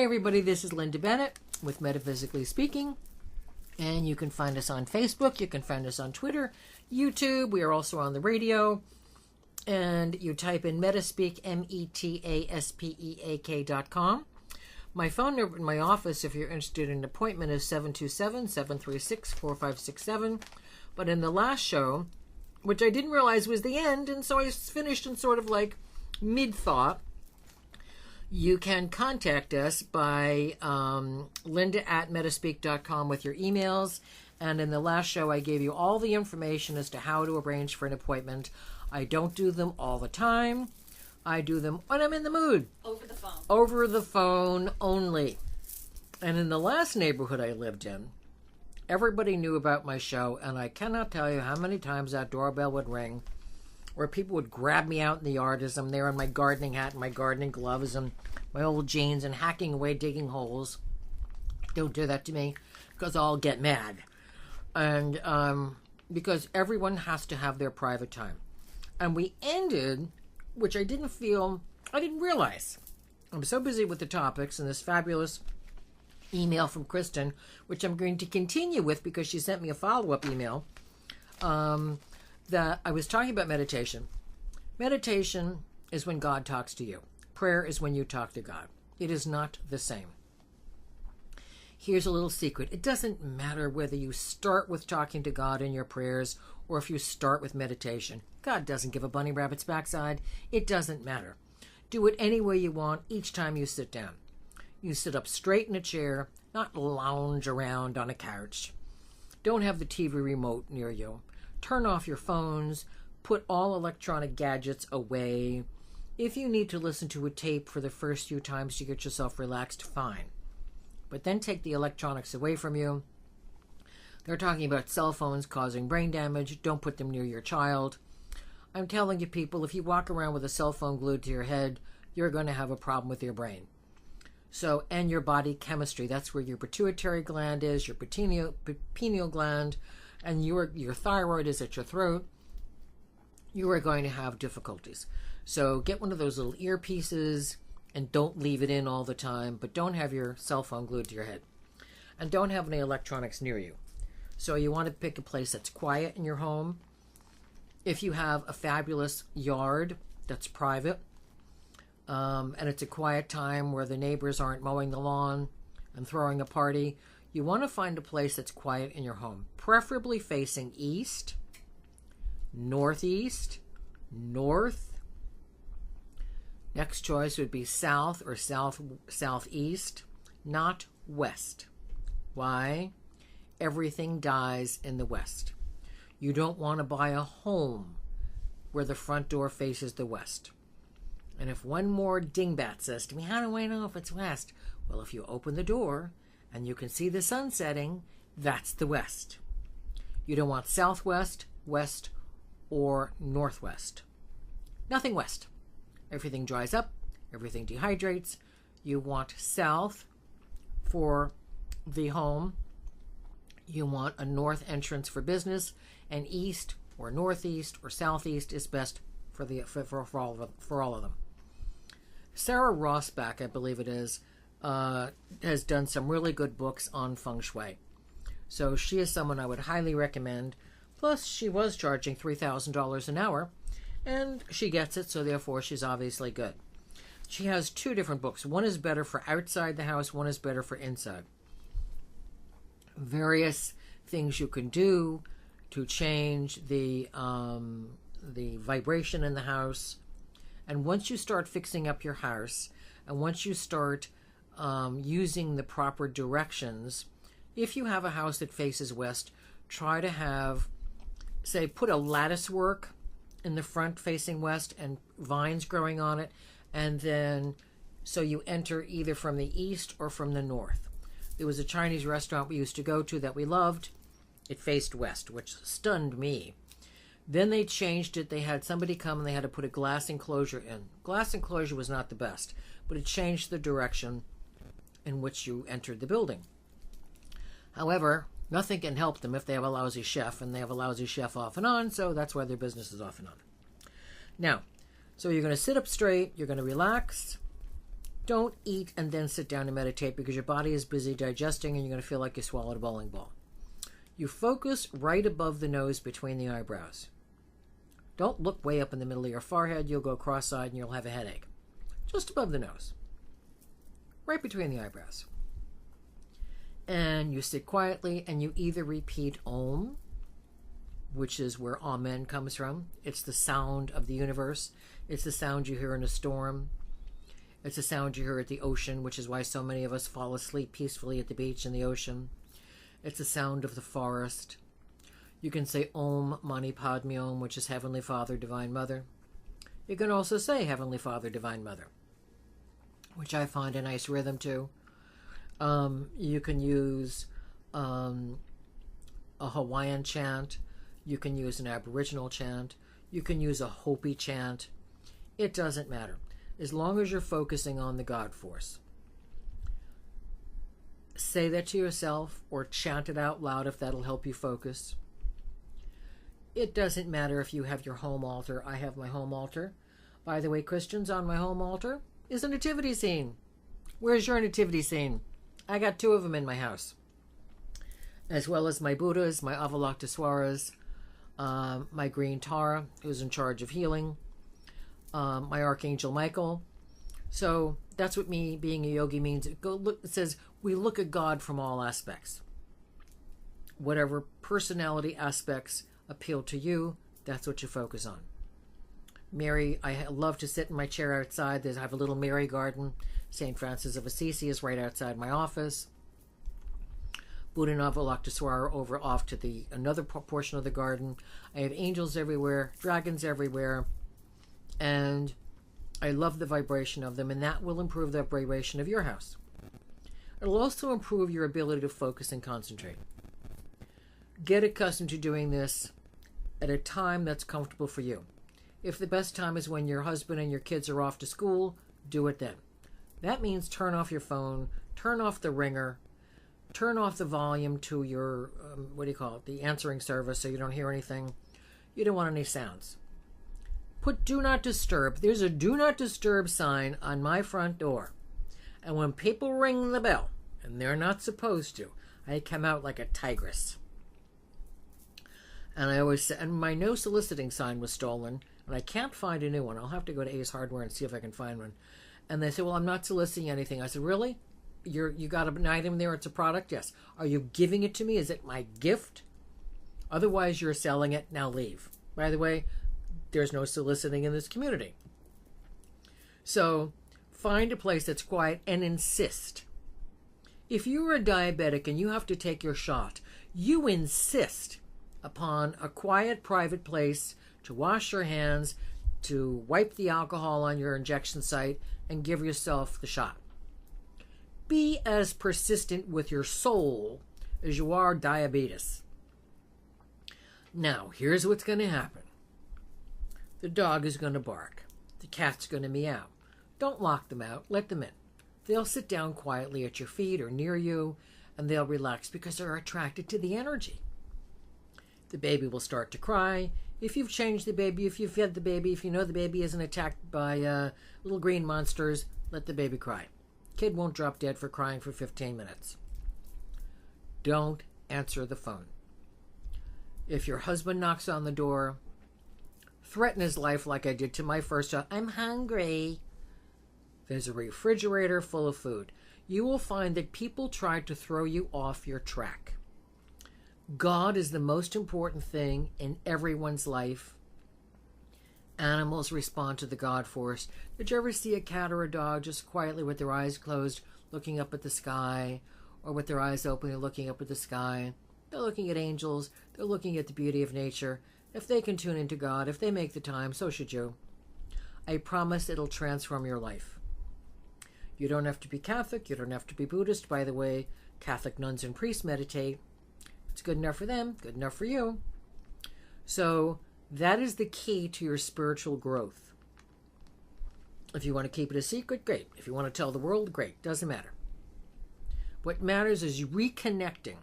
Hi everybody, this is Linda Bennett with Metaphysically Speaking, and you can find us on Facebook, you can find us on Twitter, YouTube, we are also on the radio, and you type in Metaspeak, METASPEAK.com. My phone number in my office, if you're interested in an appointment, is 727-736-4567, but in the last show, which I didn't realize was the end, and so I finished in sort of like mid-thought, you can contact us by linda@metaspeak.com with your emails. And in the last show, I gave you all the information as to how to arrange for an appointment. I don't do them all the time. I do them when I'm in the mood. Over the phone. Over the phone only. And in the last neighborhood I lived in, everybody knew about my show, and I cannot tell you how many times that doorbell would ring, where people would grab me out in the yard as I'm there in my gardening hat and my gardening gloves and my old jeans and hacking away, digging holes. Don't do that to me, because I'll get mad. And because everyone has to have their private time. And we ended, which I didn't realize. I'm so busy with the topics and this fabulous email from Kristen, which I'm going to continue with because she sent me a follow-up email, that I was talking about meditation. Meditation is when God talks to you. Prayer is when you talk to God. It is not the same. Here's a little secret. It doesn't matter whether you start with talking to God in your prayers or if you start with meditation. God doesn't give a bunny rabbit's backside. It doesn't matter. Do it any way you want each time you sit down. You sit up straight in a chair, not lounge around on a couch. Don't have the TV remote near you. Turn off your phones. Put all electronic gadgets away. If you need to listen to a tape for the first few times to get yourself relaxed, fine. But then take the electronics away from you. They're talking about cell phones causing brain damage. Don't put them near your child. I'm telling you people, if you walk around with a cell phone glued to your head, you're going to have a problem with your brain. So, and your body chemistry. That's where your pituitary gland is, your pineal gland, and your thyroid is at your throat. You are going to have difficulties. So get one of those little earpieces and don't leave it in all the time, but don't have your cell phone glued to your head. And don't have any electronics near you. So you want to pick a place that's quiet in your home. If you have a fabulous yard that's private, and it's a quiet time where the neighbors aren't mowing the lawn and throwing a party, you want to find a place that's quiet in your home, preferably facing east, northeast, north. Next choice would be south or southeast, not west. Why? Everything dies in the west. You don't want to buy a home where the front door faces the west. And if one more dingbat says to me, how do I know if it's west? Well, if you open the door and you can see the sun setting, that's the west. You don't want southwest, west, or northwest. Nothing west. Everything dries up. Everything dehydrates. You want south for the home. You want a north entrance for business, and east or northeast or southeast is best for all of them. Sarah Rossback, I believe it is, has done some really good books on feng shui. So she is someone I would highly recommend. Plus, she was charging $3,000 an hour, and she gets it, so therefore she's obviously good. She has two different books. One is better for outside the house, one is better for inside. Various things you can do to change the vibration in the house. And once you start fixing up your house, and once you start using the proper directions, if you have a house that faces west, try to have, say, put a lattice work in the front facing west and vines growing on it, and then so you enter either from the east or from the north. There was a Chinese restaurant we used to go to that we loved. It faced west, which stunned me. Then they changed it. They had somebody come and they had to put a glass enclosure in. Glass enclosure was not the best, but it changed the direction in which you entered the building. However, nothing can help them if they have a lousy chef, and they have a lousy chef off and on, so that's why their business is off and on. Now, so you're going to sit up straight, you're going to relax, Don't eat and then sit down and meditate because your body is busy digesting and you're going to feel like you swallowed a bowling ball. You focus right above the nose between the eyebrows. Don't look way up in the middle of your forehead. You'll go cross-eyed and you'll have a headache. Just above the nose. Right between the eyebrows. And you sit quietly and you either repeat Om, which is where Amen comes from. It's the sound of the universe. It's the sound you hear in a storm. It's the sound you hear at the ocean, which is why so many of us fall asleep peacefully at the beach in the ocean. It's the sound of the forest. You can say Om Mani Padme Om, which is Heavenly Father, Divine Mother. You can also say Heavenly Father, Divine Mother, which I find a nice rhythm to. You can use a Hawaiian chant. You can use an Aboriginal chant. You can use a Hopi chant. It doesn't matter, as long as you're focusing on the God force. Say that to yourself or chant it out loud if that'll help you focus. It doesn't matter if you have your home altar. I have my home altar. By the way, Christians, on my home altar is a nativity scene. Where's your nativity scene? I got 2 of them in my house. As well as my Buddhas, my Avalokiteswaras, my Green Tara, who's in charge of healing, my Archangel Michael. So that's what me being a yogi means. It says we look at God from all aspects. Whatever personality aspects appeal to you, that's what you focus on. Mary, I love to sit in my chair outside. I have a little Mary garden. St. Francis of Assisi is right outside my office. Buddha and Avalokiteswara over off to another portion of the garden. I have angels everywhere, dragons everywhere, and I love the vibration of them, and that will improve the vibration of your house. It'll also improve your ability to focus and concentrate. Get accustomed to doing this at a time that's comfortable for you. If the best time is when your husband and your kids are off to school, do it then. That means turn off your phone, turn off the ringer, turn off the volume to your, the answering service so you don't hear anything. You don't want any sounds. Put do not disturb. There's a do not disturb sign on my front door. And when people ring the bell, and they're not supposed to, I come out like a tigress. And I always say, and my no soliciting sign was stolen, and I can't find a new one. I'll have to go to Ace Hardware and see if I can find one. And they say, well, I'm not soliciting anything. I said, really? You got an item there, it's a product? Yes. Are you giving it to me? Is it my gift? Otherwise, you're selling it. Now leave. By the way, there's no soliciting in this community. So find a place that's quiet and insist. If you're a diabetic and you have to take your shot, you insist upon a quiet, private place to wash your hands, to wipe the alcohol on your injection site, and give yourself the shot. Be as persistent with your soul as you are diabetes. Now, here's what's going to happen. The dog is going to bark. The cat's going to meow. Don't lock them out. Let them in. They'll sit down quietly at your feet or near you, and they'll relax because they're attracted to the energy. The baby will start to cry. If you've changed the baby, if you've fed the baby, if you know the baby isn't attacked by little green monsters, let the baby cry. Kid won't drop dead for crying for 15 minutes. Don't answer the phone. If your husband knocks on the door, threaten his life like I did to my first child. I'm hungry. There's a refrigerator full of food. You will find that people try to throw you off your track. God is the most important thing in everyone's life. Animals respond to the God force. Did you ever see a cat or a dog just quietly with their eyes closed, looking up at the sky, or with their eyes open and looking up at the sky? They're looking at angels. They're looking at the beauty of nature. If they can tune into God, if they make the time, so should you. I promise it'll transform your life. You don't have to be Catholic. You don't have to be Buddhist. By the way, Catholic nuns and priests meditate. It's good enough for them, good enough for you. So that is the key to your spiritual growth. If you want to keep it a secret, great. If you want to tell the world, great. Doesn't matter. What matters is reconnecting,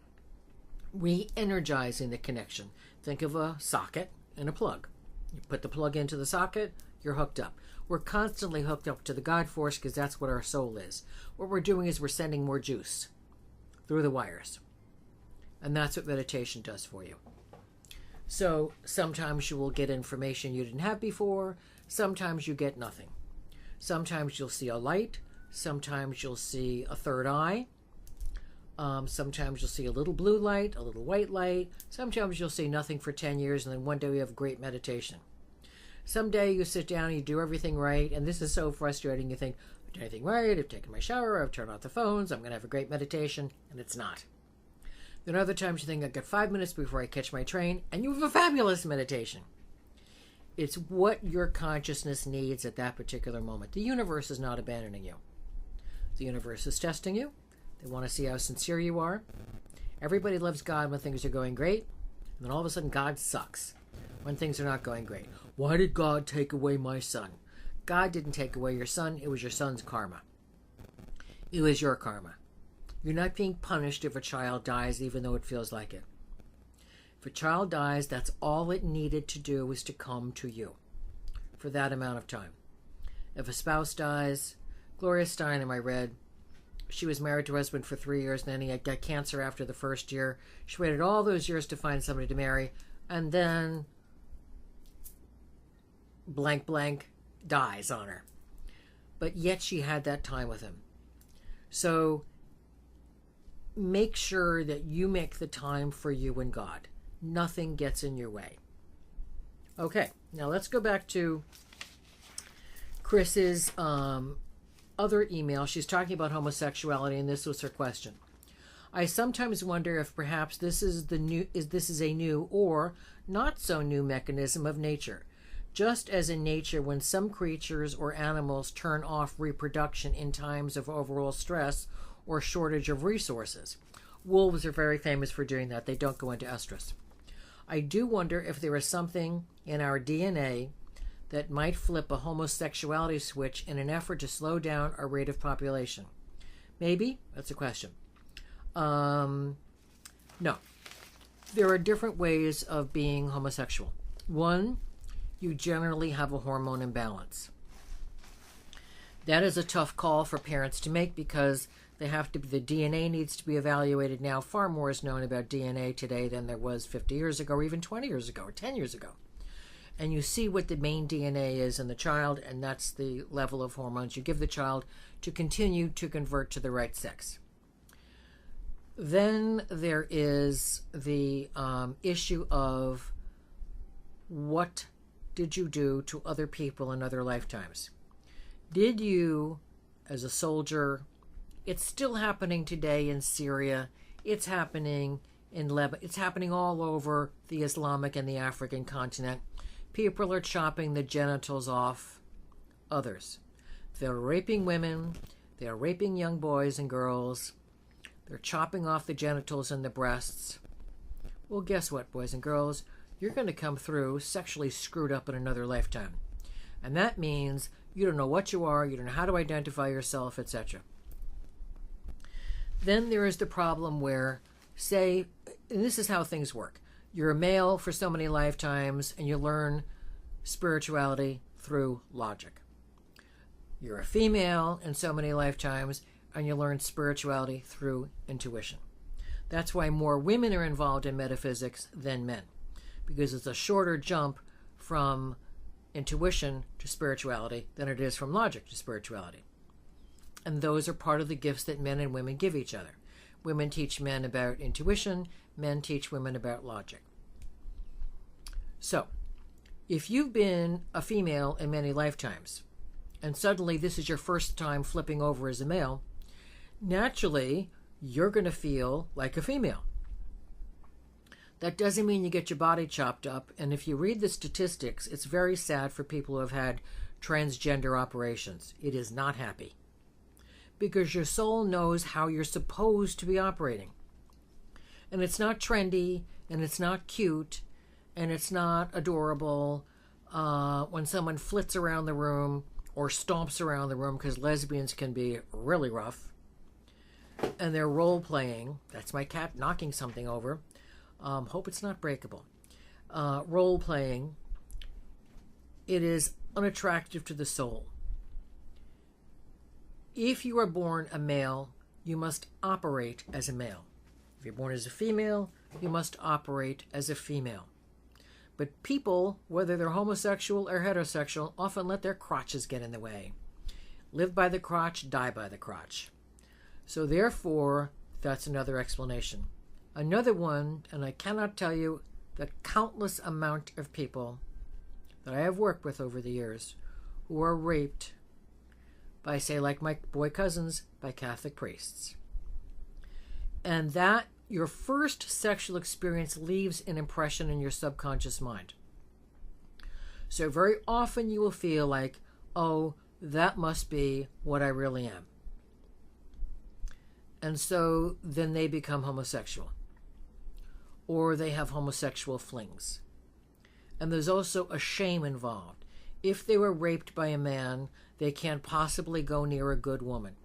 re-energizing the connection. Think of a socket and a plug. You put the plug into the socket, you're hooked up. We're constantly hooked up to the God force because that's what our soul is. What we're doing is we're sending more juice through the wires. And that's what meditation does for you. So sometimes you will get information you didn't have before. Sometimes you get nothing. Sometimes you'll see a light. Sometimes you'll see a third eye. Sometimes you'll see a little blue light, a little white light. Sometimes you'll see nothing for 10 years, and then one day you have great meditation. Someday you sit down and you do everything right, and this is so frustrating. You think, I've done everything right, I've taken my shower, I've turned off the phones, I'm going to have a great meditation, and it's not. Then other times you think, I've got 5 minutes before I catch my train, and you have a fabulous meditation. It's what your consciousness needs at that particular moment. The universe is not abandoning you. The universe is testing you. They want to see how sincere you are. Everybody loves God when things are going great, and then all of a sudden God sucks when things are not going great. Why did God take away my son? God didn't take away your son. It was your son's karma. It was your karma. You're not being punished if a child dies, even though it feels like it. If a child dies, that's all it needed to do was to come to you for that amount of time. If a spouse dies, Gloria Steinem, I read, she was married to her husband for 3 years, and then he got cancer after the first year. She waited all those years to find somebody to marry, and then blank blank dies on her. But yet she had that time with him. So make sure that you make the time for you and God. Nothing gets in your way. Okay, now let's go back to Chris's other email. She's talking about homosexuality, and this was her question. I sometimes wonder if perhaps this is a new or not so new mechanism of nature. Just as in nature, when some creatures or animals turn off reproduction in times of overall stress or shortage of resources. Wolves are very famous for doing that. They don't go into estrus. I do wonder if there is something in our DNA that might flip a homosexuality switch in an effort to slow down our rate of population. Maybe? That's a question. No. There are different ways of being homosexual. One, you generally have a hormone imbalance. That is a tough call for parents to make because the DNA needs to be evaluated now. Far more is known about DNA today than there was 50 years ago, or even 20 years ago, or 10 years ago. And you see what the main DNA is in the child, and that's the level of hormones you give the child to continue to convert to the right sex. Then there is the issue of what did you do to other people in other lifetimes? Did you, as a soldier, it's still happening today in Syria, it's happening in Lebanon, it's happening all over the Islamic and the African continent. People are chopping the genitals off others. They're raping women, they're raping young boys and girls, they're chopping off the genitals and the breasts. Well, guess what, boys and girls? You're going to come through sexually screwed up in another lifetime. And that means you don't know what you are, you don't know how to identify yourself, etc. Then there is the problem where, say, and this is how things work. You're a male for so many lifetimes, and you learn spirituality through logic. You're a female in so many lifetimes, and you learn spirituality through intuition. That's why more women are involved in metaphysics than men, because it's a shorter jump from intuition to spirituality than it is from logic to spirituality. And those are part of the gifts that men and women give each other. Women teach men about intuition, men teach women about logic. So, if you've been a female in many lifetimes, and suddenly this is your first time flipping over as a male, naturally, you're going to feel like a female. That doesn't mean you get your body chopped up, and if you read the statistics, it's very sad for people who have had transgender operations. It is not happy. Because your soul knows how you're supposed to be operating. And it's not trendy, and it's not cute, and it's not adorable when someone flits around the room or stomps around the room, because lesbians can be really rough. And they're role-playing. That's my cat knocking something over. Hope it's not breakable. Role-playing. It is unattractive to the soul. If you are born a male, you must operate as a male. If you're born as a female, you must operate as a female. But people, whether they're homosexual or heterosexual, often let their crotches get in the way. Live by the crotch, die by the crotch. So therefore, that's another explanation. Another one, and I cannot tell you the countless amount of people that I have worked with over the years who are raped by, say, like my boy cousins, by Catholic priests. And that, your first sexual experience leaves an impression in your subconscious mind. So very often you will feel like, oh, that must be what I really am. And so then they become homosexual. Or they have homosexual flings. And there's also a shame involved. If they were raped by a man, they can't possibly go near a good woman.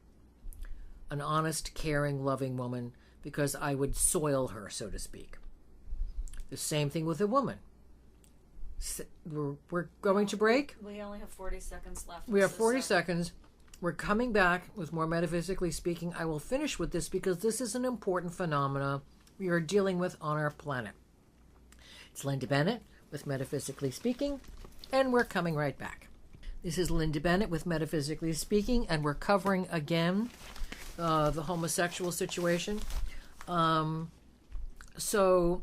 An honest, caring, loving woman, because I would soil her, so to speak. The same thing with a woman. We're going to break. We only have 40 seconds left. We have 40 seconds. We're coming back with more Metaphysically Speaking. I will finish with this because this is an important phenomena we are dealing with on our planet. It's Linda Bennett with Metaphysically Speaking, and we're coming right back. This is Linda Bennett with Metaphysically Speaking, and we're covering again the homosexual situation. So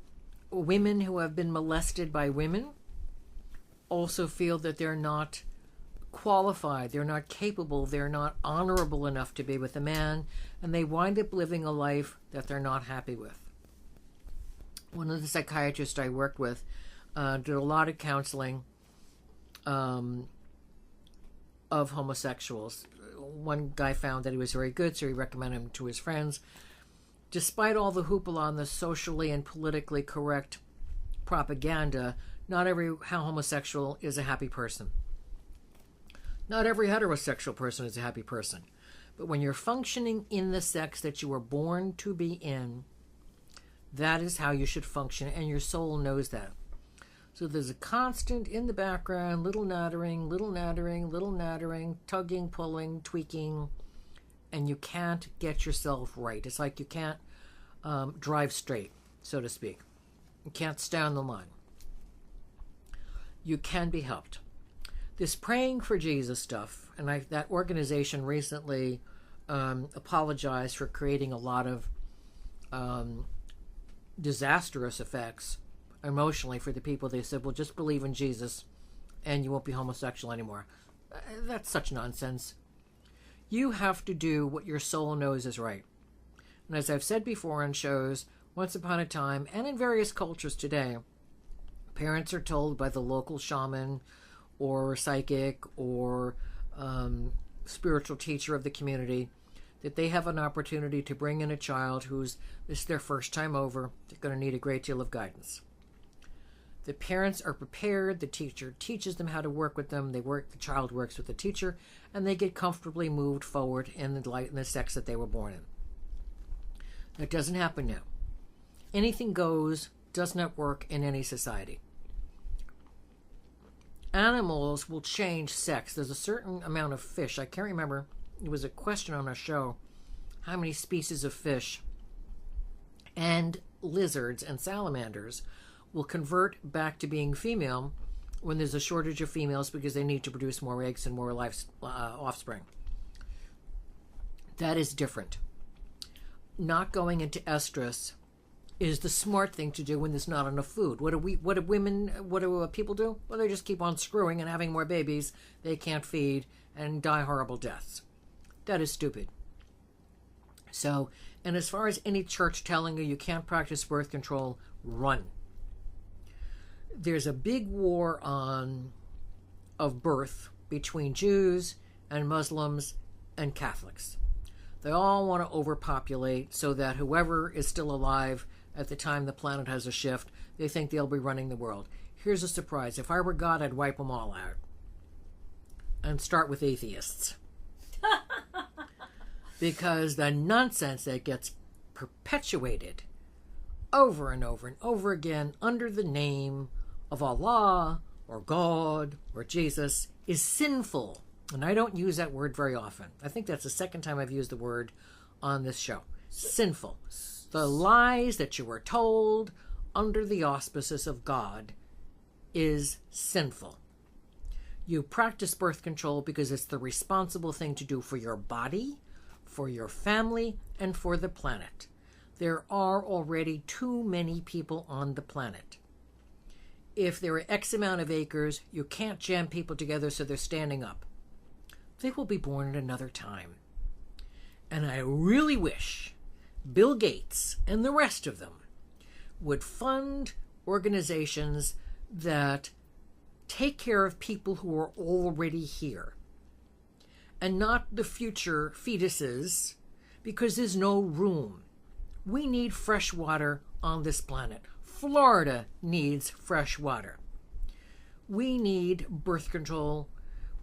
women who have been molested by women also feel that they're not qualified, they're not capable, they're not honorable enough to be with a man, and they wind up living a life that they're not happy with. One of the psychiatrists I worked with did a lot of counseling of homosexuals. One guy found that he was very good, so he recommended him to his friends. Despite all the hoopla on the socially and politically correct propaganda, not every homosexual is a happy person. Not every heterosexual person is a happy person. But when you're functioning in the sex that you were born to be in, that is how you should function, and your soul knows that. So there's a constant in the background, little nattering, tugging, pulling, tweaking, and you can't get yourself right. It's like you can't drive straight, so to speak. You can't stay on the line. You can be helped. This praying for Jesus stuff, and that organization recently apologized for creating a lot of disastrous effects emotionally for the people. They said, well, just believe in Jesus and you won't be homosexual anymore. That's such nonsense. You have to do what your soul knows is right. And as I've said before on shows, once upon a time, and in various cultures today, parents are told by the local shaman or psychic or spiritual teacher of the community that they have an opportunity to bring in a child this is their first time over. They're going to need a great deal of guidance. The parents are prepared. The teacher teaches them how to work with them. The child works with the teacher, and they get comfortably moved forward in the sex that they were born in. That doesn't happen now. Anything goes does not work in any society. Animals will change sex. There's a certain amount of fish. I can't remember. It was a question on a show. How many species of fish and lizards and salamanders will convert back to being female when there's a shortage of females because they need to produce more eggs and more offspring. That is different. Not going into estrus is the smart thing to do when there's not enough food. What do people do? Well, they just keep on screwing and having more babies they can't feed and die horrible deaths. That is stupid. So, and as far as any church telling you can't practice birth control, run. There's a big war of birth between Jews and Muslims and Catholics. They all want to overpopulate so that whoever is still alive at the time the planet has a shift, they think they'll be running the world. Here's a surprise. If I were God, I'd wipe them all out. And start with atheists. Because the nonsense that gets perpetuated over and over and over again under the name of Allah or God or Jesus is sinful. And I don't use that word very often. I think that's the second time I've used the word on this show. Sinful. The lies that you were told under the auspices of God is sinful. You practice birth control because it's the responsible thing to do for your body, for your family, and for the planet. There are already too many people on the planet. If there are X amount of acres, you can't jam people together so they're standing up. They will be born at another time. And I really wish Bill Gates and the rest of them would fund organizations that take care of people who are already here and not the future fetuses, because there's no room. We need fresh water on this planet. Florida needs fresh water. We need birth control.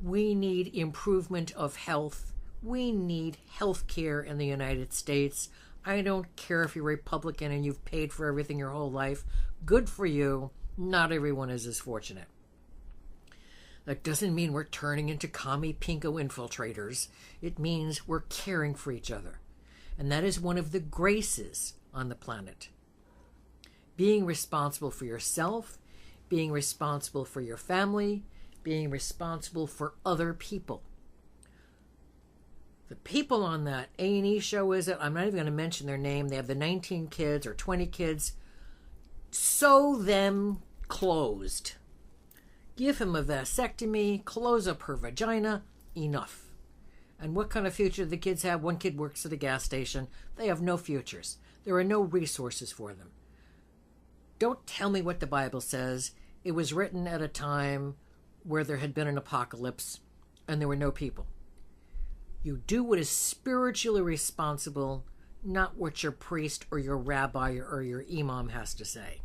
We need improvement of health. We need health care in the United States. I don't care if you're Republican and you've paid for everything your whole life. Good for you. Not everyone is as fortunate. That doesn't mean we're turning into commie pinko infiltrators. It means we're caring for each other. And that is one of the graces on the planet. Being responsible for yourself, being responsible for your family, being responsible for other people. The people on that A&E show, is it? I'm not even going to mention their name. They have the 19 kids or 20 kids. Sew them closed. Give him a vasectomy, close up her vagina, enough. And what kind of future do the kids have? One kid works at a gas station. They have no futures. There are no resources for them. Don't tell me what the Bible says. It was written at a time where there had been an apocalypse and there were no people. You do what is spiritually responsible, not what your priest or your rabbi or your imam has to say.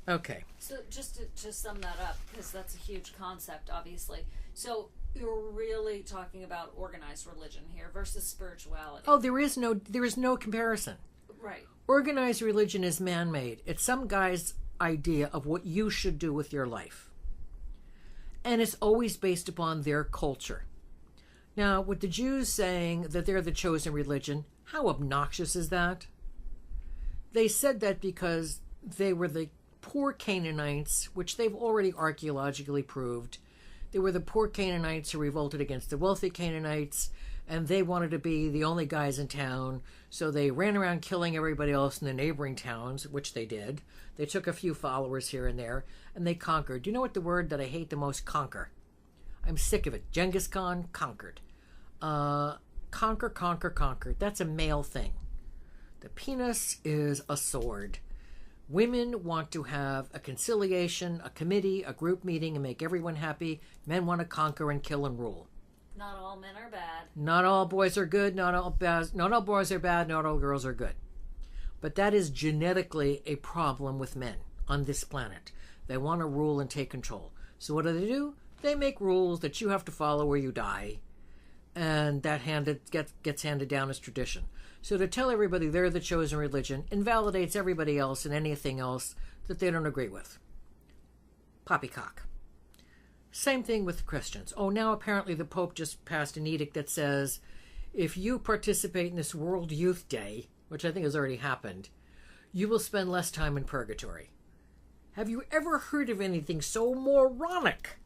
Okay. So just to sum that up, because that's a huge concept, obviously. So you're really talking about organized religion here versus spirituality. Oh, there is no comparison. Right. Organized religion is man-made. It's some guy's idea of what you should do with your life. And it's always based upon their culture. Now, with the Jews saying that they're the chosen religion, how obnoxious is that? They said that because they were the poor Canaanites, which they've already archaeologically proved. They were the poor Canaanites who revolted against the wealthy Canaanites, and they wanted to be the only guys in town, so they ran around killing everybody else in the neighboring towns, which they did. They took a few followers here and there, and they conquered. Do you know what the word that I hate the most? Conquer. I'm sick of it. Genghis Khan conquered. Conquer. That's a male thing. The penis is a sword. Women want to have a conciliation, a committee, a group meeting, and make everyone happy. Men want to conquer and kill and rule. Not all men are bad. Not all boys are good. Not all boys are bad. Not all girls are good. But that is genetically a problem with men on this planet. They want to rule and take control. So what do? They make rules that you have to follow or you die. And that gets handed down as tradition. So to tell everybody they're the chosen religion invalidates everybody else and anything else that they don't agree with. Poppycock. Same thing with Christians. Oh, now apparently the Pope just passed an edict that says if you participate in this World Youth Day, which I think has already happened, you will spend less time in purgatory. Have you ever heard of anything so moronic?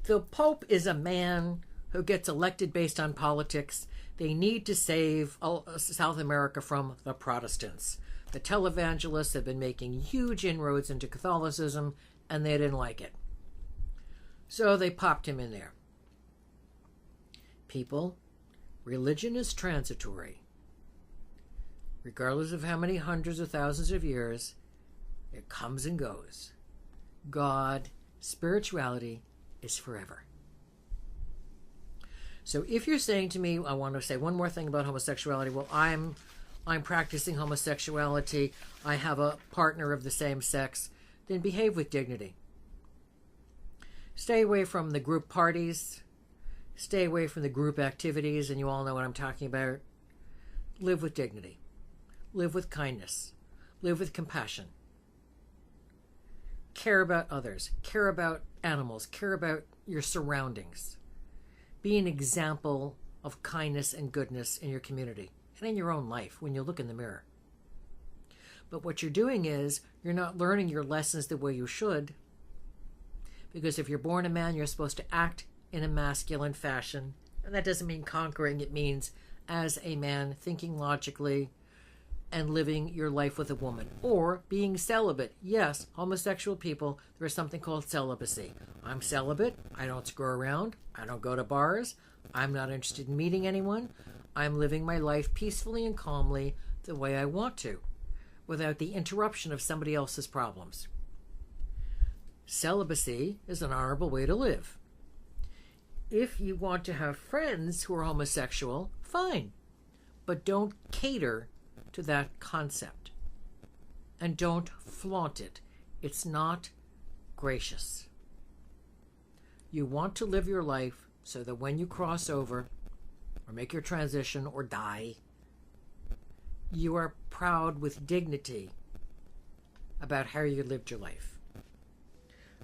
The Pope is a man who gets elected based on politics. They need to save South America from the Protestants. The televangelists have been making huge inroads into Catholicism, and they didn't like it. So they popped him in there. People, religion is transitory. Regardless of how many hundreds of thousands of years, it comes and goes. God, spirituality, is forever. So if you're saying to me, I want to say one more thing about homosexuality. Well, I'm practicing homosexuality. I have a partner of the same sex. Then behave with dignity. Stay away from the group parties. Stay away from the group activities, and you all know what I'm talking about. Live with dignity. Live with kindness. Live with compassion. care about others, care about animals, care about your surroundings. Be an example of kindness and goodness in your community and in your own life when you look in the mirror. But what you're doing is you're not learning your lessons the way you should, because if you're born a man, you're supposed to act in a masculine fashion. And that doesn't mean conquering. It means as a man, thinking logically and living your life with a woman. Or being celibate. Yes, homosexual people, there is something called celibacy. I'm celibate. I don't screw around. I don't go to bars. I'm not interested in meeting anyone. I'm living my life peacefully and calmly the way I want to, without the interruption of somebody else's problems. Celibacy is an honorable way to live. If you want to have friends who are homosexual, fine. But don't cater to that concept. And don't flaunt it. It's not gracious. You want to live your life so that when you cross over, or make your transition, or die, you are proud with dignity about how you lived your life.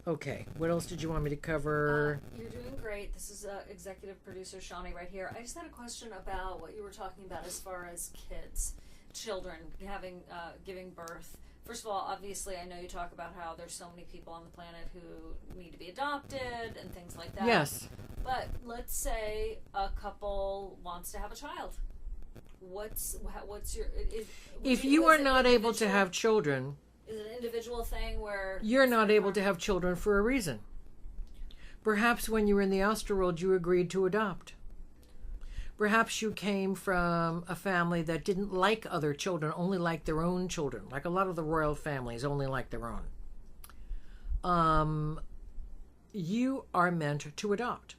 Okay, what else did you want me to cover? You're doing great. This is executive producer Shawnee right here. I just had a question about what you were talking about as far as kids, children, giving birth. First of all, obviously, I know you talk about how there's so many people on the planet who need to be adopted and things like that. Yes. But let's say a couple wants to have a child. What's your... If you are not able to have children... Is it an individual thing where... You're not able to have children for a reason. Perhaps when you were in the astral world, you agreed to adopt. Perhaps you came from a family that didn't like other children, only liked their own children. Like a lot of the royal families only like their own. You are meant to adopt.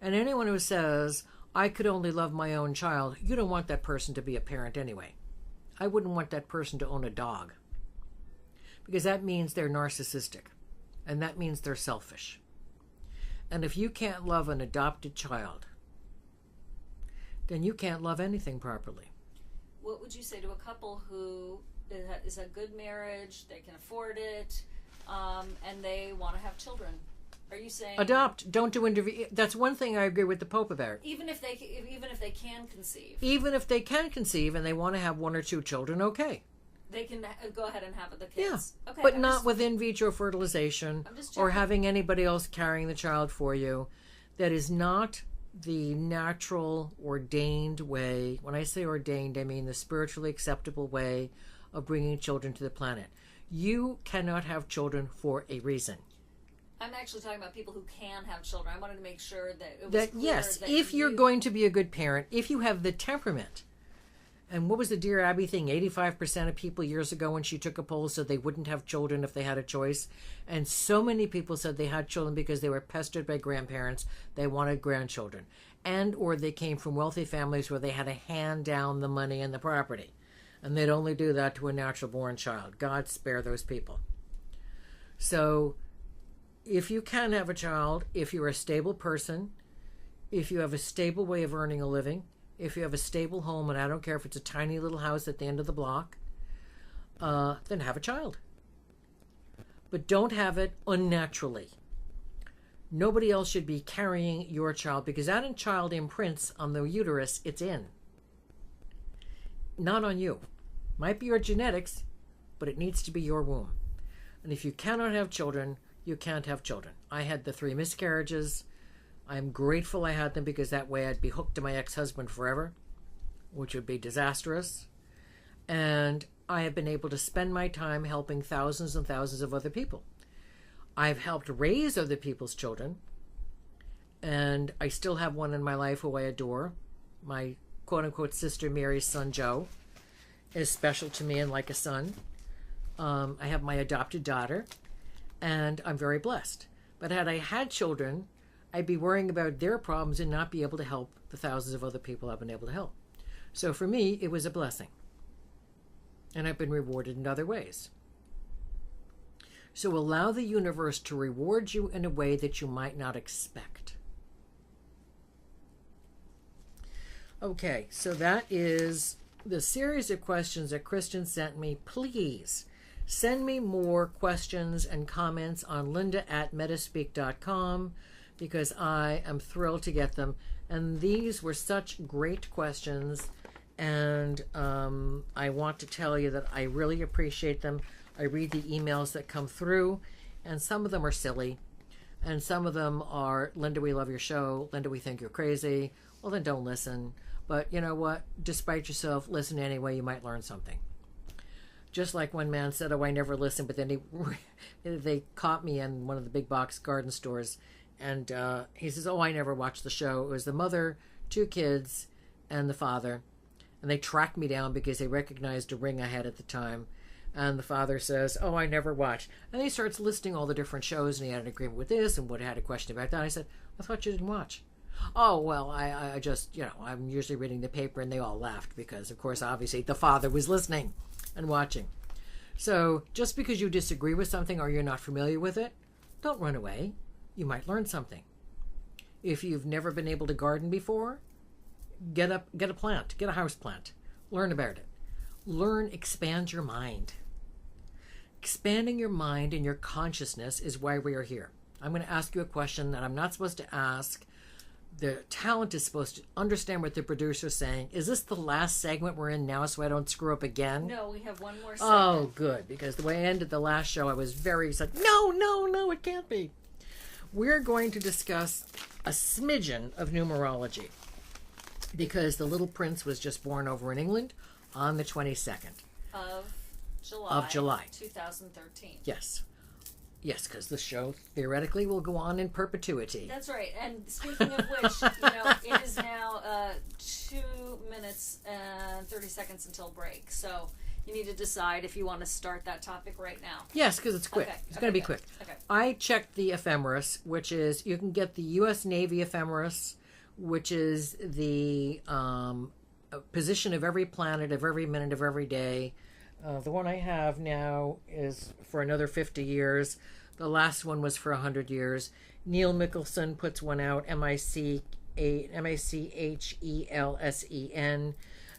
And anyone who says, I could only love my own child, you don't want that person to be a parent anyway. I wouldn't want that person to own a dog. Because that means they're narcissistic. And that means they're selfish. And if you can't love an adopted child, then you can't love anything properly. What would you say to a couple who is a good marriage, they can afford it, and they want to have children? Are you saying... Adopt. Don't do interview. That's one thing I agree with the Pope about. Even if they can conceive? Even if they can conceive and they want to have one or two children, okay. They can go ahead and have the kids. Yeah, okay, but not with in vitro fertilization or checking. having anybody else carrying the child for you. That is not the natural, ordained way. When I say ordained, I mean the spiritually acceptable way of bringing children to the planet. You cannot have children for a reason. I'm actually talking about people who can have children. I wanted to make sure that it was clear yes, that if you're going to be a good parent, if you have the temperament. And what was the Dear Abby thing? 85% of people years ago when she took a poll said they wouldn't have children if they had a choice. And so many people said they had children because they were pestered by grandparents. They wanted grandchildren. And or they came from wealthy families where they had to hand down the money and the property. And they'd only do that to a natural born child. God spare those people. So if you can have a child, if you're a stable person, if you have a stable way of earning a living, if you have a stable home, and I don't care if it's a tiny little house at the end of the block, then have a child. But don't have it unnaturally. Nobody else should be carrying your child, because that child imprints on the uterus it's in. Not on you. Might be your genetics, but it needs to be your womb. And if you cannot have children, you can't have children. I had the 3 miscarriages. I'm grateful I had them because that way I'd be hooked to my ex-husband forever, which would be disastrous. And I have been able to spend my time helping thousands and thousands of other people. I've helped raise other people's children, and I still have one in my life who I adore. My quote-unquote sister Mary's son Joe is special to me and like a son. I have my adopted daughter, and I'm very blessed. But had I had children, I'd be worrying about their problems and not be able to help the thousands of other people I've been able to help. So for me, it was a blessing. And I've been rewarded in other ways. So allow the universe to reward you in a way that you might not expect. Okay, so that is the series of questions that Kristen sent me. Please Send me more questions and comments on linda@metaspeak.com because I am thrilled to get them. And these were such great questions. And I want to tell you that I really appreciate them. I read the emails that come through, and some of them are silly. And some of them are, Linda, we love your show. Linda, we think you're crazy. Well, then don't listen. But you know what? Despite yourself, listen anyway. You might learn something. Just like one man said, oh, I never listen. But then they caught me in one of the big box garden stores. And he says, oh, I never watched the show. It was the mother, 2 kids, and the father. And they tracked me down because they recognized a ring I had at the time. And the father says, oh, I never watched. And he starts listing all the different shows, and he had an agreement with this and had a question about that. I said, I thought you didn't watch. Oh, well, I just, I'm usually reading the paper, and they all laughed because, of course, obviously the father was listening and watching. So just because you disagree with something or you're not familiar with it, don't run away. You might learn something. If you've never been able to garden before, get a plant, get a house plant, learn about it. Expand your mind. Expanding your mind and your consciousness is why we are here. I'm going to ask you a question that I'm not supposed to ask. The talent is supposed to understand what the producer's saying. Is this the last segment we're in now so I don't screw up again? No, we have one more segment. Oh, good, because the way I ended the last show, I was very like, no, it can't be. We're going to discuss a smidgen of numerology because the little prince was just born over in England on the 22nd of July 2013. Yes, because the show theoretically will go on in perpetuity. That's right. And speaking of which, it is now 2 minutes and 30 seconds until break. So you need to decide if you want to start that topic right now. Yes, because it's quick. Okay. It's going to be quick. Okay. I checked the ephemeris, which is, you can get the U.S. Navy ephemeris, which is the position of every planet, of every minute, of every day. The one I have now is for another 50 years. The last one was for 100 years. Neil Mickelson puts one out, Michelsen.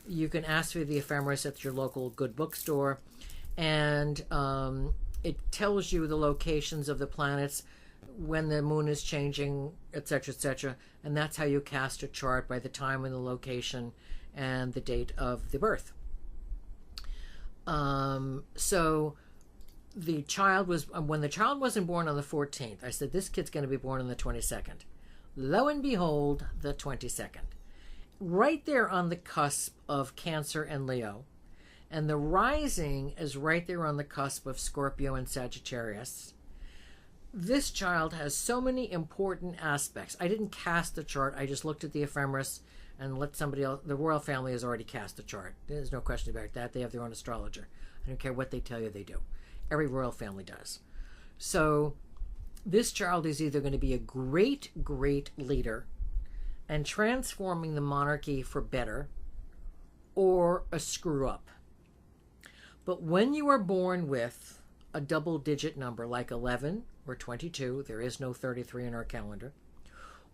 You can ask for the ephemeris at your local good bookstore. And it tells you the locations of the planets, when the moon is changing, etc., etc. And that's how you cast a chart, by the time and the location and the date of the birth. So the child was, when the child wasn't born on the 14th, I said, this kid's going to be born on the 22nd. Lo and behold, the 22nd. Right there on the cusp of Cancer and Leo. And the rising is right there on the cusp of Scorpio and Sagittarius. This child has so many important aspects. I didn't cast the chart. I just looked at the ephemeris and let somebody else. The royal family has already cast the chart. There's no question about that. They have their own astrologer. I don't care what they tell you, they do. Every royal family does. So this child is either going to be a great, great leader and transforming the monarchy for better, or a screw up. But when you are born with a double-digit number like 11 or 22, there is no 33 in our calendar,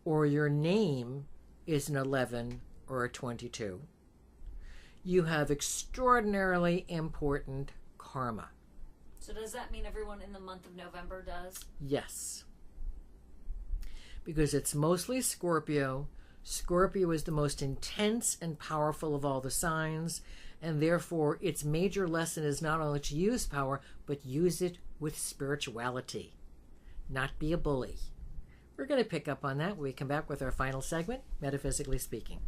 or your name is an 11 or a 22, you have extraordinarily important karma. So does that mean everyone in the month of November does? Yes. Because it's mostly Scorpio. Scorpio is the most intense and powerful of all the signs, and therefore its major lesson is not only to use power, but use it with spirituality. Not be a bully. We're going to pick up on that when we come back with our final segment, Metaphysically Speaking.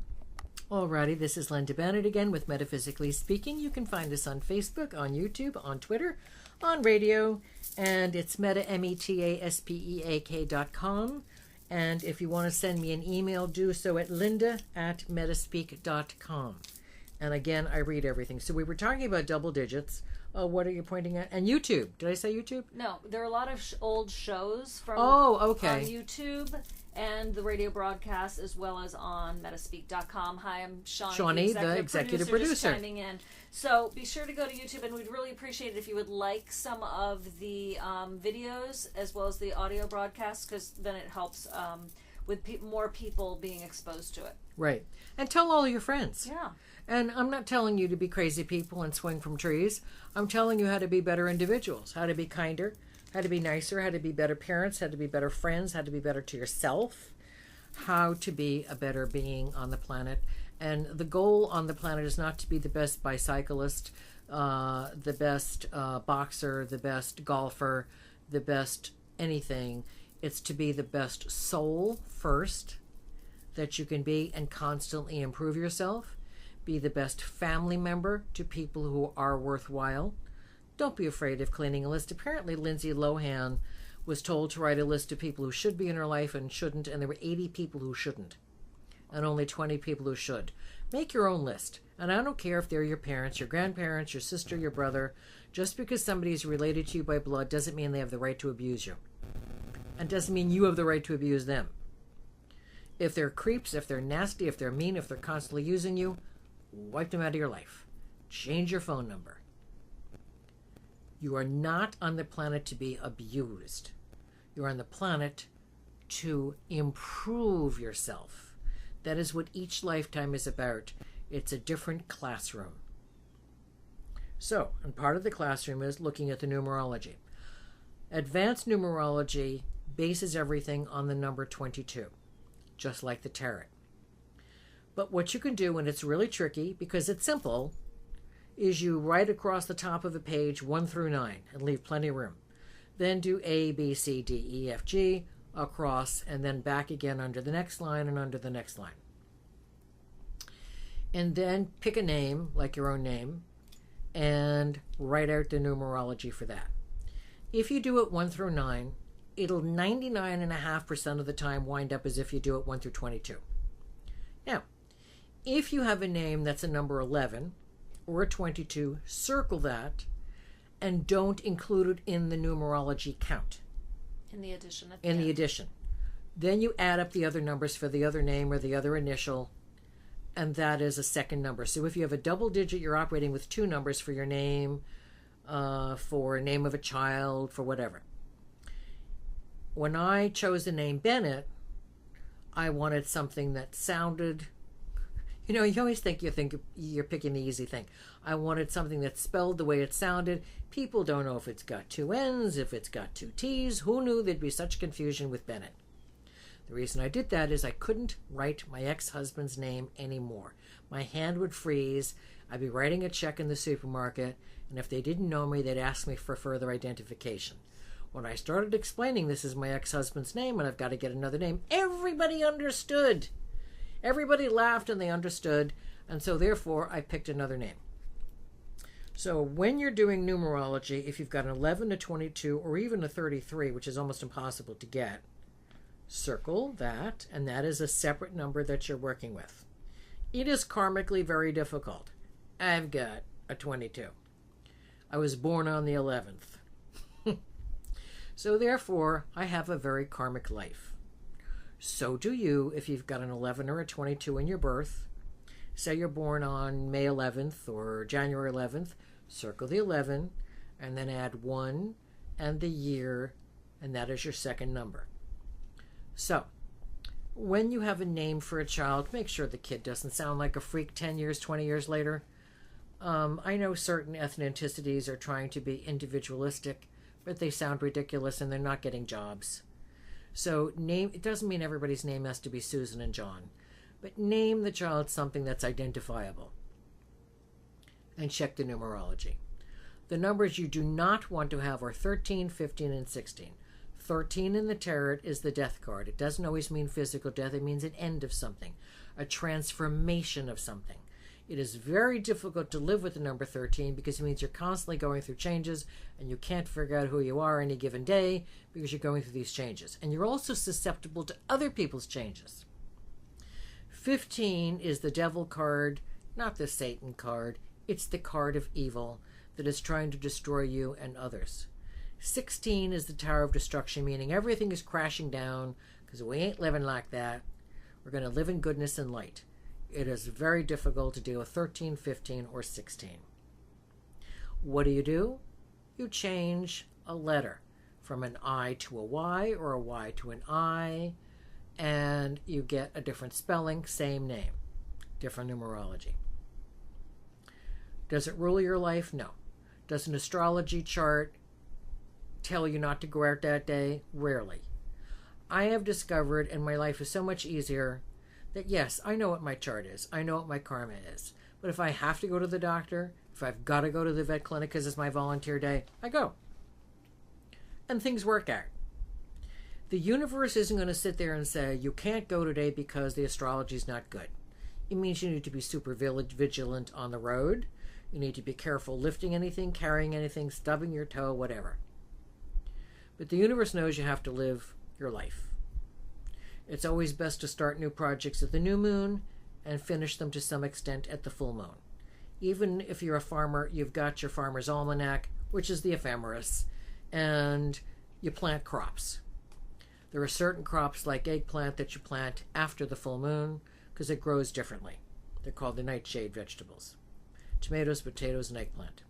Alrighty, this is Linda Bennett again with Metaphysically Speaking. You can find us on Facebook, on YouTube, on Twitter, on radio, and it's metaspeak.com. And if you want to send me an email, do so at linda@metaspeak.com. And again, I read everything. So we were talking about double digits. Oh, what are you pointing at? And YouTube. Did I say YouTube? No, there are a lot of old shows from on YouTube and the radio broadcast, as well as on metaspeak.com. Hi, I'm Shawnee, the executive producer. Just chiming in. So be sure to go to YouTube, and we'd really appreciate it if you would like some of the videos as well as the audio broadcasts, because then it helps with more people being exposed to it. Right. And tell all your friends. Yeah. And I'm not telling you to be crazy people and swing from trees. I'm telling you how to be better individuals, how to be kinder, how to be nicer, how to be better parents, how to be better friends, how to be better to yourself, how to be a better being on the planet. And the goal on the planet is not to be the best bicyclist, the best boxer, the best golfer, the best anything. It's to be the best soul first that you can be and constantly improve yourself. Be the best family member to people who are worthwhile. Don't be afraid of cleaning a list. Apparently, Lindsay Lohan was told to write a list of people who should be in her life and shouldn't, and there were 80 people who shouldn't, and only 20 people who should. Make your own list. And I don't care if they're your parents, your grandparents, your sister, your brother. Just because somebody is related to you by blood doesn't mean they have the right to abuse you. And doesn't mean you have the right to abuse them. If they're creeps, if they're nasty, if they're mean, if they're constantly using you, wipe them out of your life. Change your phone number. You are not on the planet to be abused. You're on the planet to improve yourself. That is what each lifetime is about. It's a different classroom. So, and part of the classroom is looking at the numerology. Advanced numerology bases everything on the number 22, just like the tarot. But what you can do, and it's really tricky because it's simple, is you write across the top of a page 1 through 9 and leave plenty of room. Then do A, B, C, D, E, F, G across, and then back again under the next line and under the next line. And then pick a name, like your own name, and write out the numerology for that. If you do it 1 through 9, it'll 99.5% of the time wind up as if you do it 1 through 22. Now, if you have a name that's a number 11 or a 22, circle that and don't include it in the numerology count. In the addition. In the addition. Then you add up the other numbers for the other name or the other initial, and that is a second number. So if you have a double digit, you're operating with 2 numbers for your name, for a name of a child, for whatever. When I chose the name Bennett, I wanted something that sounded, you always think you're picking the easy thing. I wanted something that's spelled the way it sounded. People don't know if it's got 2 N's, if it's got 2 T's. Who knew there'd be such confusion with Bennett? The reason I did that is I couldn't write my ex-husband's name anymore. My hand would freeze. I'd be writing a check in the supermarket, and if they didn't know me, they'd ask me for further identification. When I started explaining this is my ex-husband's name and I've got to get another name, everybody understood. Everybody laughed and they understood, and so therefore I picked another name. So when you're doing numerology, if you've got an 11, a 22, or even a 33, which is almost impossible to get, circle that, and that is a separate number that you're working with. It is karmically very difficult. I've got a 22. I was born on the 11th. So therefore, I have a very karmic life. So do you if you've got an 11 or a 22 in your birth. Say you're born on May 11th or January 11th, circle the 11, and then add 1 and the year, and that is your second number. So, when you have a name for a child, make sure the kid doesn't sound like a freak 10 years, 20 years later. I know certain ethnicities are trying to be individualistic, but they sound ridiculous and they're not getting jobs. So it doesn't mean everybody's name has to be Susan and John, but name the child something that's identifiable. And check the numerology. The numbers you do not want to have are 13, 15, and 16. 13 in the tarot is the death card. It doesn't always mean physical death. It means an end of something, a transformation of something. It is very difficult to live with the number 13 because it means you're constantly going through changes and you can't figure out who you are any given day because you're going through these changes. And you're also susceptible to other people's changes. 15 is the devil card, not the Satan card. It's the card of evil that is trying to destroy you and others. 16 is the Tower of Destruction, meaning everything is crashing down because we ain't living like that. We're going to live in goodness and light. It is very difficult to deal with 13, 15, or 16. What do? You change a letter from an I to a Y or a Y to an I. and you get a different spelling, same name, different numerology. Does it rule your life? No. Does an astrology chart tell you not to go out that day? Rarely. I have discovered, and my life is so much easier, that yes, I know what my chart is. I know what my karma is. But if I have to go to the doctor, if I've got to go to the vet clinic because it's my volunteer day, I go. And things work out. The universe isn't going to sit there and say, you can't go today because the astrology is not good. It means you need to be super vigilant on the road. You need to be careful lifting anything, carrying anything, stubbing your toe, whatever. But the universe knows you have to live your life. It's always best to start new projects at the new moon and finish them to some extent at the full moon. Even if you're a farmer, you've got your farmer's almanac, which is the ephemeris, and you plant crops. There are certain crops like eggplant that you plant after the full moon because it grows differently. They're called the nightshade vegetables. Tomatoes, potatoes, and eggplant.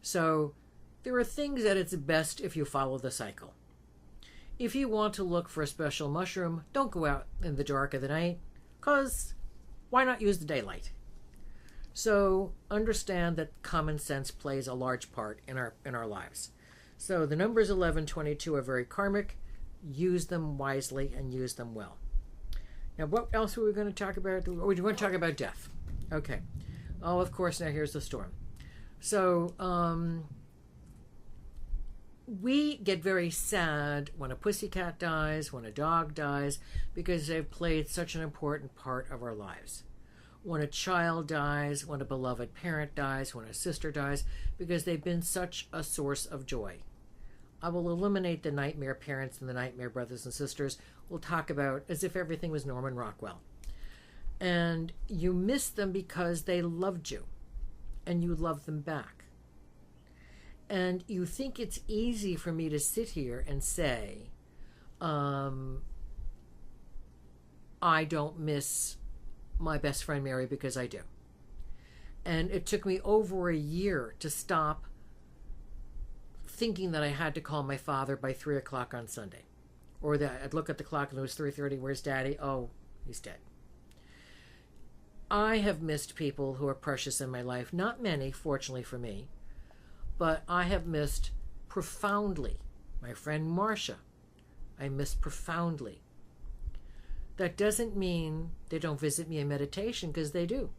So there are things that it's best if you follow the cycle. If you want to look for a special mushroom, don't go out in the dark of the night, because why not use the daylight? So understand that common sense plays a large part in our lives. So the numbers 11, 22 are very karmic. Use them wisely and use them well. Now, what else were we going to talk about? We want to talk about death. Okay. Oh, of course, now here's the storm. So, we get very sad when a pussycat dies, when a dog dies, because they've played such an important part of our lives. When a child dies, when a beloved parent dies, when a sister dies, because they've been such a source of joy. I will eliminate the nightmare parents and the nightmare brothers and sisters. We'll talk about as if everything was Norman Rockwell. And you miss them because they loved you, and you love them back. And you think it's easy for me to sit here and say, I don't miss my best friend Mary, because I do. And it took me over a year to stop thinking that I had to call my father by 3 o'clock on Sunday. Or that I'd look at the clock and it was 3:30, where's Daddy? Oh, he's dead. I have missed people who are precious in my life. Not many, fortunately for me. But I have missed profoundly. My friend Marcia, I miss profoundly. That doesn't mean they don't visit me in meditation, because they do.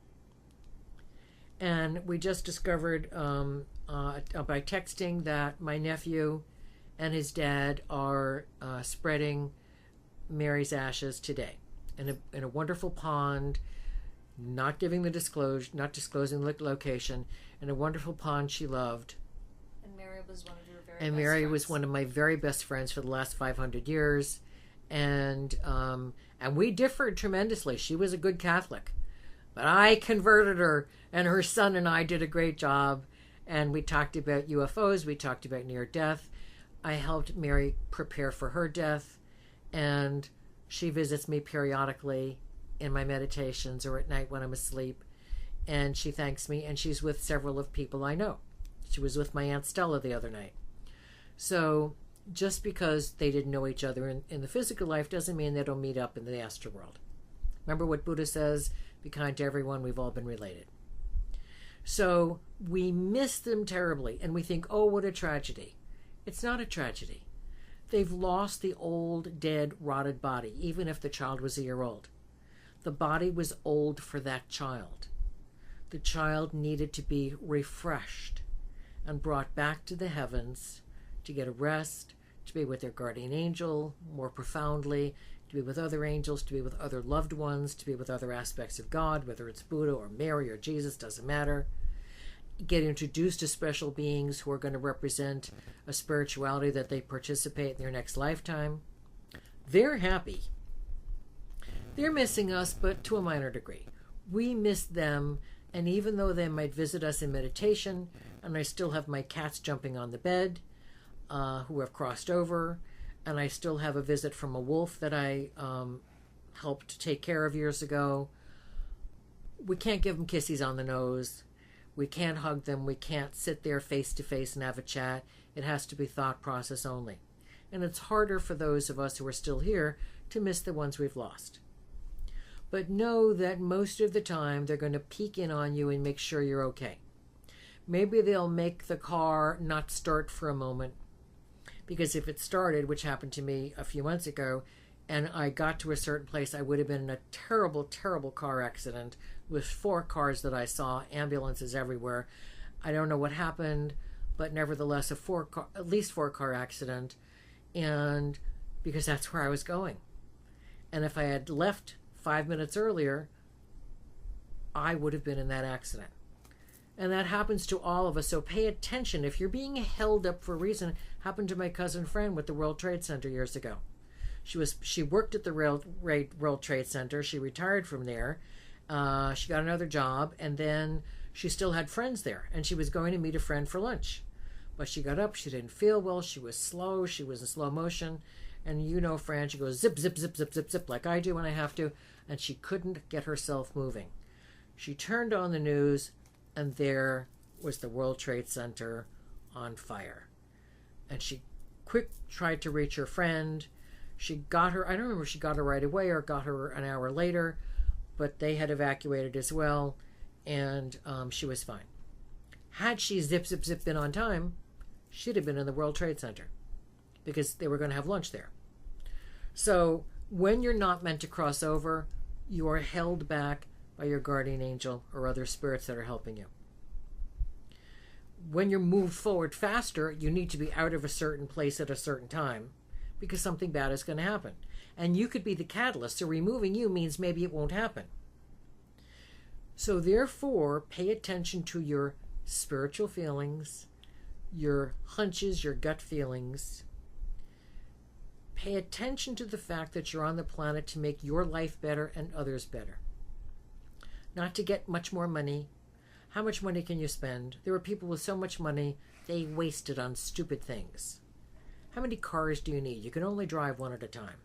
And we just discovered by texting that my nephew and his dad are spreading Mary's ashes today in a wonderful pond, not disclosing the location, in a wonderful pond she loved. And Mary was one of your very And best Mary friends. was one of my very best friends for the last 500 years. And we differed tremendously. She was a good Catholic. But I converted her, and her son and I did a great job. And we talked about UFOs. We talked about near death. I helped Mary prepare for her death. And she visits me periodically in my meditations or at night when I'm asleep. And she thanks me. And she's with several of people I know. She was with my Aunt Stella the other night. So just because they didn't know each other in the physical life doesn't mean they don't meet up in the astral world. Remember what Buddha says? Be kind to everyone. We've all been related. So we miss them terribly, and we think, oh, what a tragedy. It's not a tragedy. They've lost the old, dead, rotted body, even if the child was a year old. The body was old for that child. The child needed to be refreshed and brought back to the heavens to get a rest, to be with their guardian angel more profoundly, to be with other angels, to be with other loved ones, to be with other aspects of God, whether it's Buddha or Mary or Jesus, doesn't matter. Get introduced to special beings who are going to represent a spirituality that they participate in their next lifetime. They're happy. They're missing us, but to a minor degree. We miss them, and even though they might visit us in meditation, and I still have my cats jumping on the bed, who have crossed over, and I still have a visit from a wolf that I helped take care of years ago. We can't give them kisses on the nose. We can't hug them. We can't sit there face to face and have a chat. It has to be thought process only. And it's harder for those of us who are still here to miss the ones we've lost. But know that most of the time they're going to peek in on you and make sure you're okay. Maybe they'll make the car not start for a moment, because if it started, which happened to me a few months ago, and I got to a certain place, I would have been in a terrible, terrible car accident with 4 cars that I saw, ambulances everywhere. I don't know what happened, but nevertheless, at least 4 car accident, and because that's where I was going. And if I had left 5 minutes earlier, I would have been in that accident. And that happens to all of us, so pay attention. If you're being held up for a reason, happened to my cousin Fran with the World Trade Center years ago. She worked at the World Trade Center. She retired from there. She got another job, and then she still had friends there, and she was going to meet a friend for lunch. But she got up, she didn't feel well, she was slow, she was in slow motion, and you know Fran, she goes zip, zip, zip, zip, zip, zip, like I do when I have to, and she couldn't get herself moving. She turned on the news, and there was the World Trade Center on fire. And she tried to reach her friend. She got her, I don't remember if she got her right away or got her an hour later, but they had evacuated as well, and she was fine. Had she zip, zip, zip been on time, she'd have been in the World Trade Center because they were going to have lunch there. So when you're not meant to cross over, you are held back by your guardian angel or other spirits that are helping you. When you're moved forward faster, you need to be out of a certain place at a certain time because something bad is going to happen. And you could be the catalyst, so removing you means maybe it won't happen. So therefore, pay attention to your spiritual feelings, your hunches, your gut feelings. Pay attention to the fact that you're on the planet to make your life better and others better. Not to get much more money. How much money can you spend? There are people with so much money, they waste it on stupid things. How many cars do you need? You can only drive one at a time.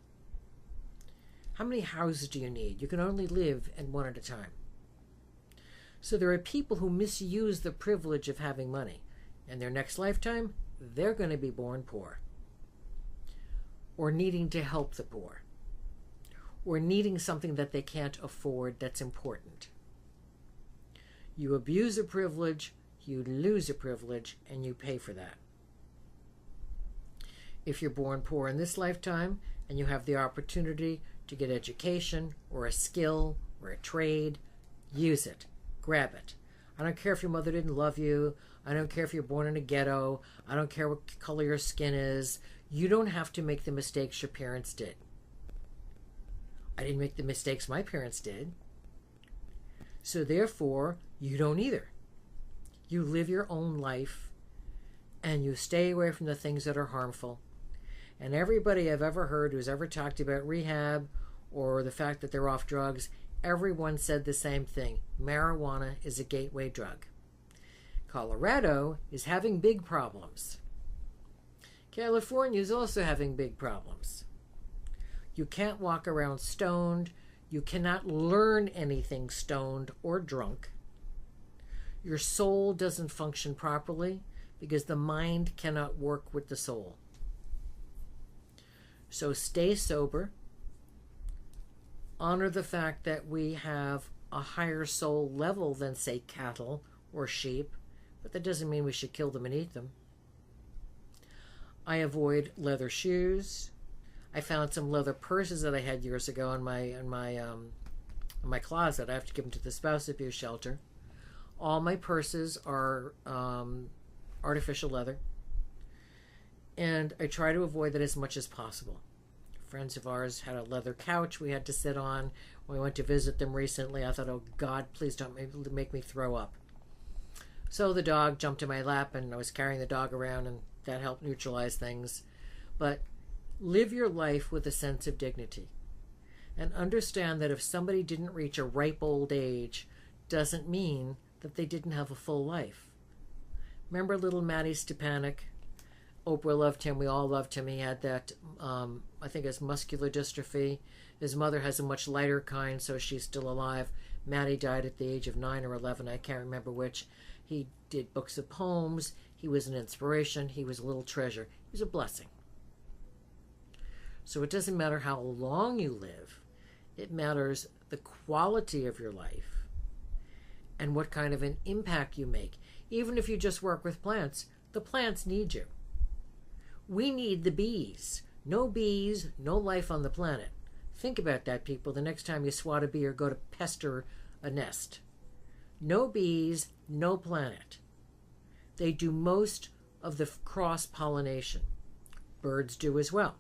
How many houses do you need? You can only live in one at a time. So there are people who misuse the privilege of having money. In their next lifetime, they're going to be born poor. Or needing to help the poor. Or needing something that they can't afford that's important. You abuse a privilege, you lose a privilege, and you pay for that. If you're born poor in this lifetime, and you have the opportunity to get education, or a skill, or a trade, use it. Grab it. I don't care if your mother didn't love you. I don't care if you're born in a ghetto. I don't care what color your skin is. You don't have to make the mistakes your parents did. I didn't make the mistakes my parents did. So therefore, you don't either. You live your own life, and you stay away from the things that are harmful. And everybody I've ever heard who's ever talked about rehab or the fact that they're off drugs, everyone said the same thing. Marijuana is a gateway drug. Colorado is having big problems. California is also having big problems. You can't walk around stoned. You cannot learn anything stoned or drunk. Your soul doesn't function properly because the mind cannot work with the soul. So stay sober. Honor the fact that we have a higher soul level than, say, cattle or sheep, but that doesn't mean we should kill them and eat them. I avoid leather shoes. I found some leather purses that I had years ago in my closet. I have to give them to the spouse abuse shelter. All my purses are artificial leather, and I try to avoid that as much as possible. Friends of ours had a leather couch we had to sit on. When we went to visit them recently, I thought, oh God, please don't make me throw up. So the dog jumped in my lap, and I was carrying the dog around, and that helped neutralize things. But live your life with a sense of dignity. And understand that if somebody didn't reach a ripe old age, doesn't mean that they didn't have a full life. Remember little Matty Stepanek? Oprah loved him. We all loved him. He had that, I think it's muscular dystrophy. His mother has a much lighter kind, so she's still alive. Matty died at the age of 9 or 11. I can't remember which. He did books of poems. He was an inspiration. He was a little treasure. He was a blessing. So it doesn't matter how long you live. It matters the quality of your life and what kind of an impact you make. Even if you just work with plants, the plants need you. We need the bees. No bees, no life on the planet. Think about that, people, the next time you swat a bee or go to pester a nest. No bees, no planet. They do most of the cross-pollination. Birds do as well.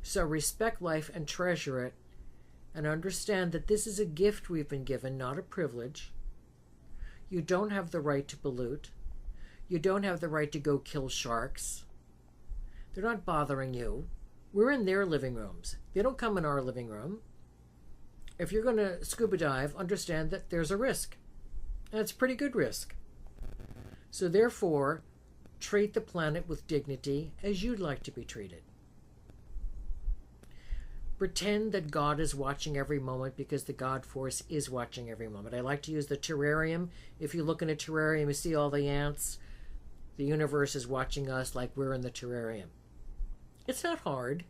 So respect life and treasure it, and understand that this is a gift we've been given, not a privilege. You don't have the right to pollute. You don't have the right to go kill sharks. They're not bothering you. We're in their living rooms. They don't come in our living room. If you're going to scuba dive, understand that there's a risk. And it's a pretty good risk. So therefore, treat the planet with dignity as you'd like to be treated. Pretend that God is watching every moment, because the God force is watching every moment. I like to use the terrarium. If you look in a terrarium, you see all the ants. The universe is watching us like we're in the terrarium. It's not hard.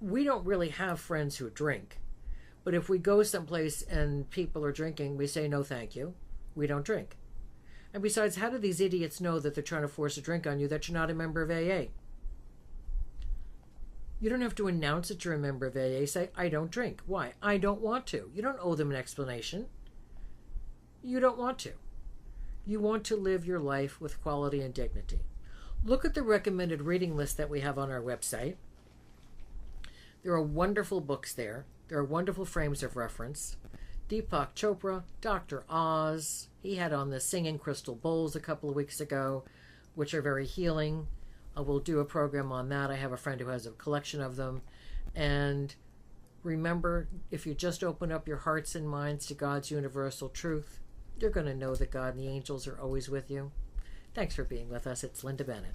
We don't really have friends who drink. But if we go someplace and people are drinking, we say, no, thank you. We don't drink. And besides, how do these idiots know that they're trying to force a drink on you that you're not a member of AA? You don't have to announce that you're a member of AA. Say, I don't drink. Why? I don't want to. You don't owe them an explanation. You don't want to. You want to live your life with quality and dignity. Look at the recommended reading list that we have on our website. There are wonderful books there. There are wonderful frames of reference. Deepak Chopra, Dr. Oz. He had on the Singing Crystal Bowls a couple of weeks ago, which are very healing. We'll do a program on that. I have a friend who has a collection of them. And remember, if you just open up your hearts and minds to God's universal truth, you're going to know that God and the angels are always with you. Thanks for being with us. It's Linda Bennett.